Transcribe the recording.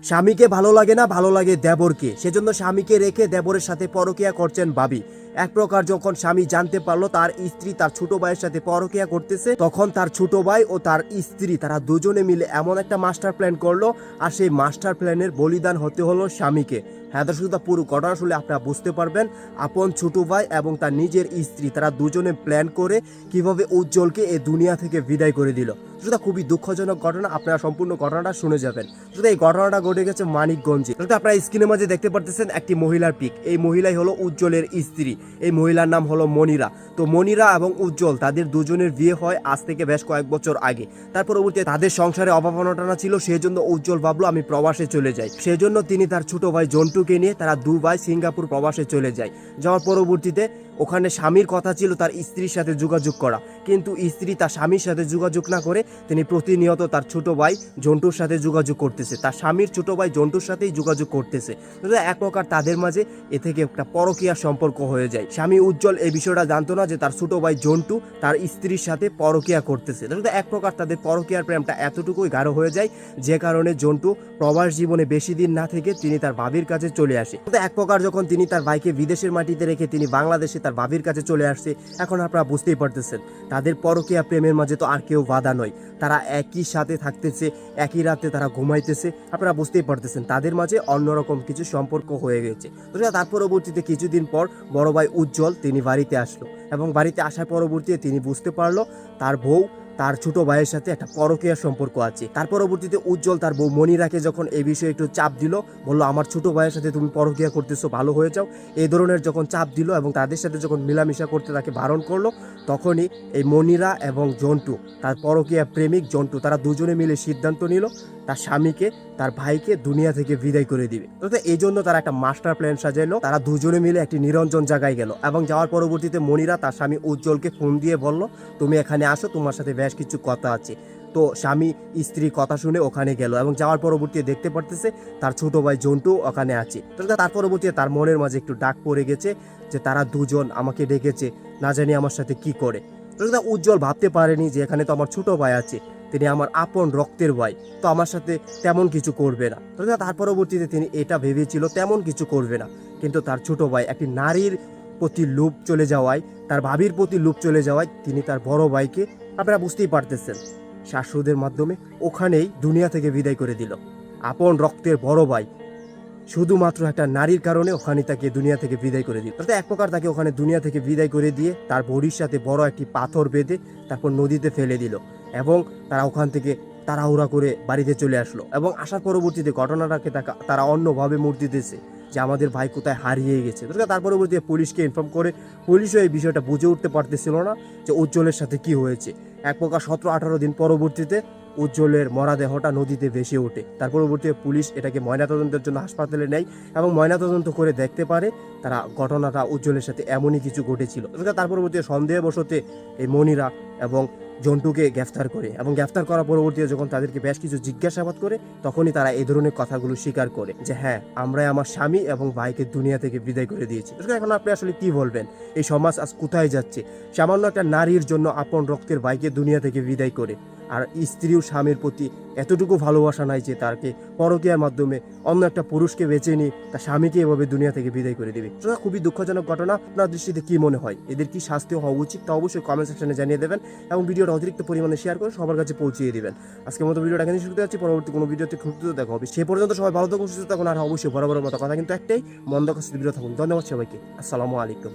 স্বামীকে ভালো লাগে না, ভালো লাগে দেবরকে। সেজন্য স্বামীকে রেখে দেবরের সাথে পরকীয়া করছেন ভাবি। এক প্রকার যখন স্বামী জানতে পারলো তার স্ত্রী তার ছোট ভাইয়ের সাথে পরকীয়া করতেছে, তখন তার ছোট ভাই ও তার স্ত্রী তারা দুজনে মিলে এমন একটা মাস্টার প্ল্যান করলো, আর সেই মাস্টার প্ল্যানের বলিদান হতে হলো স্বামীকে। হ্যাঁ দর্শক, পুরো ঘটনা শুনলে আপনারা বুঝতে পারবেন আপন ছোট ভাই এবং তার নিজের স্ত্রী তারা দুজনে প্ল্যান করে কিভাবে উজ্জ্বলকে এই দুনিয়া থেকে বিদায় করে দিল। সেটা খুবই দুঃখজনক ঘটনা, আপনারা সম্পূর্ণ ঘটনাটা শুনে যাবেন। সেটা এই ঘটনাটা ঘটে গেছে মানিকগঞ্জে। সেটা আপনারা স্ক্রিনের মাঝে দেখতে পারতেছেন একটি মহিলার পিক। এই মহিলাই হলো উজ্জ্বলের স্ত্রী। এই মহিলার নাম হলো মনিরা। তো মনিরা এবং উজ্জ্বল তাদের দুজনের বিয়ে হয় আজ থেকে বেশ কয়েক বছর আগে। তার পরবর্তীতে তাদের সংসারে অভাব অনটনা ছিল, সেই জন্য উজ্জ্বল ভাবলো আমি প্রবাসে চলে যাই। সেই জন্য তিনি তার ছোট ভাই জন্টুকে নিয়ে তারা দু ভাই সিঙ্গাপুর প্রবাসে চলে যায়। যাওয়ার পরবর্তীতে ওখানে স্বামীর কথা ছিল তার স্ত্রীর সাথে যোগাযোগ করা, কিন্তু স্ত্রী তার স্বামীর সাথে যোগাযোগ না করে তিনি প্রতিনিয়ত তার ছোট ভাই জন্টুর সাথে যোগাযোগ করতেছে, তার স্বামীর ছোট ভাই জন্টুর সাথেই যোগাযোগ করতেছে। এক প্রকার তাদের মাঝে এ থেকে একটা পরকীয়া সম্পর্ক হয়ে যায়। স্বামী উজ্জ্বল এই বিষয়টা জানতো না যে তার ছোট ভাই জন্টু তার স্ত্রীর সাথে পরকীয়া করতেছে। এক প্রকার তাদের পরকীয়ার প্রেমটা এতটুকুই গাঢ় হয়ে যায় যে কারণে জন্টু প্রবাস জীবনে বেশি দিন না থেকে তিনি তার ভাবির কাছে চলে আসে। এক প্রকার যখন তিনি তার ভাইকে বিদেশের মাটিতে রেখে তিনি বাংলাদেশে তার ভাবির কাছে চলে আসছে, এখন আপনারা বুঝতেই পারতেছেন তাদের পরকীয়া প্রেমের মাঝে তো আর কেউ বাধা নয়। তারা একই সাথে থাকতেছে, একই রাতে তারা ঘুমাইতেছে, আপনারা বুঝতেই পারতেছেন তাদের মাঝে অন্যরকম কিছু সম্পর্ক হয়ে গেছে। তো তার পরবর্তীতে কিছুদিন পর বড় ভাই উজ্জ্বল তিনি বাড়িতে আসলো, এবং বাড়িতে আসার পরবর্তীতে তিনি বুঝতে পারলো তার বউ তার ছোট ভাইয়ের সাথে একটা পরকীয়া সম্পর্ক আছে। তার পরবর্তীতে উজ্জ্বল তার বউ মনিরাকে যখন এই বিষয়ে একটু চাপ দিল, বললো আমার ছোট ভাইয়ের সাথে তুমি পরকীয়া করতেছো, ভালো হয়ে যাও, এই ধরনের যখন চাপ দিল এবং তাদের সাথে যখন মিলামিশা করতে তাকে বারণ করলো, তখনই এই মনিরা এবং জন্টু তার পরকীয়া প্রেমিক জন্টু তারা দুজনে মিলে সিদ্ধান্ত নিল তার স্বামীকে তার ভাইকে দুনিয়া থেকে বিদায় করে দিবে। তো এই জন্য তারা একটা মাস্টার প্ল্যান সাজাইলো, তারা দুজনে মিলে একটি নিরঞ্জন জায়গায় গেল, এবং যাওয়ার পরবর্তীতে মনিরা তার স্বামী উজ্জ্বলকে ফোন দিয়ে বলল তুমি এখানে আসো, তোমার সাথে বেশ কিছু কথা আছে। তো স্বামী স্ত্রী কথা শুনে ওখানে গেল, এবং যাওয়ার পরবর্তীতে দেখতে পারতেছে তার ছোট ভাই জন্টু ওখানে আছে। তো তার পরবর্তীতে তার মনের মাঝে একটু ডাক পড়ে গেছে যে তারা দুজন আমাকে ডেকেছে, না জানি আমার সাথে কি করে। তো উজ্জ্বল ভাবতে পারেনি যে এখানে তো আমার ছোট ভাই আছে, তিনি আমার আপন রক্তের ভাই, তো আমার সাথে তেমন কিছু করবে না। তো তার পরবর্তীতে তিনি এটা ভেবেছিল তেমন কিছু করবে না, কিন্তু তার ছোট ভাই একটি নারীর প্রতি লোভ চলে যাওয়ায়, তার ভাবির প্রতি লোভ চলে যাওয়ায় তিনি তার বড় ভাইকে, আপনারা বুঝতেই পারতেছেন, শ্বাসরোধের মাধ্যমে ওখানেই দুনিয়া থেকে বিদায় করে দিল। আপন রক্তের বড় ভাই শুধুমাত্র একটা নারীর কারণে ওখানে তাকে দুনিয়া থেকে বিদায় করে দিল। এক প্রকার তাকে ওখানে দুনিয়া থেকে বিদায় করে দিয়ে তার বডির সাথে বড় একটি পাথর বেঁধে তারপর নদীতে ফেলে দিল, এবং তারা ওখান থেকে তাড়াহুড়া করে বাড়িতে চলে আসলো। এবং আসার পরবর্তীতে ঘটনাটাকে তারা অন্যভাবে মূর্তি দিতেছে যে আমাদের ভাই কোথায় হারিয়ে গেছে। তার পরবর্তীতে পুলিশকে ইনফর্ম করে পুলিশও এই বিষয়টা বুঝে উঠতে পারতেছিল না যে উজ্জ্বলের সাথে কি হয়েছে। এক প্রকার 17-18 দিন পরবর্তীতে উজ্জ্বলের মরাদেহটা নদীতে ভেসে ওঠে। তার পরবর্তীতে পুলিশ এটাকে ময়নাতদন্তের জন্য হাসপাতালে নেয়, এবং ময়নাতদন্ত করে দেখতে পারে তারা ঘটনাটা উজ্জ্বলের সাথে এমনই কিছু ঘটেছিল। তার পরবর্তীতে সন্দেহবশতে এই মনিরা এবং জন্টুকে গ্রেফতার করে, এবং গ্রেফতার করার পরবর্তীতে যখন তাদেরকে বেশ কিছু জিজ্ঞাসাবাদ করে, তখনই তারা এই ধরনের কথাগুলো স্বীকার করে যে হ্যাঁ, আমরাই আমার স্বামী এবং ভাইকে দুনিয়া থেকে বিদায় করে দিয়েছি। এখন আপনি আসলে কি বলবেন, এই সমাজ আজ কোথায় যাচ্ছে? সামান্য একটা নারীর জন্য আপন রক্তের ভাইকে দুনিয়া থেকে বিদায় করে, আর স্ত্রীও স্বামীর প্রতি এতটুকু ভালোবাসা নাই যে তাকে পরকীয়ার মাধ্যমে অন্য একটা পুরুষকে বেছে নিয়ে তার স্বামীকে এভাবে দুনিয়া থেকে বিদায় করে দিবে। সেটা খুবই দুঃখজনক ঘটনা। আপনার দৃষ্টিতে কি মনে হয়, এদের কি শাস্তি হওয়া উচিত? তা অবশ্যই কমেন্ট সেকশনে জানিয়ে দেবেন, এবং ভিডিওটা অতিরিক্ত পরিমাণে শেয়ার করে সবার কাছে পৌঁছিয়ে দিবেন। আজকের মতো ভিডিওটা এখানে শুরু করতে যাচ্ছি, পরবর্তী কোনো ভিডিওতে খুব দ্রুত দেখা হবে। সে পর্যন্ত সবাই ভালো থাকুন, সুস্থ থাকুন, আর অবশ্যই বরাবর মতো কথা কিন্তু একটাই, মন্দ কাছে বিরত থাকুন। ধন্যবাদ সবাইকে, আসসালামু আলাইকুম।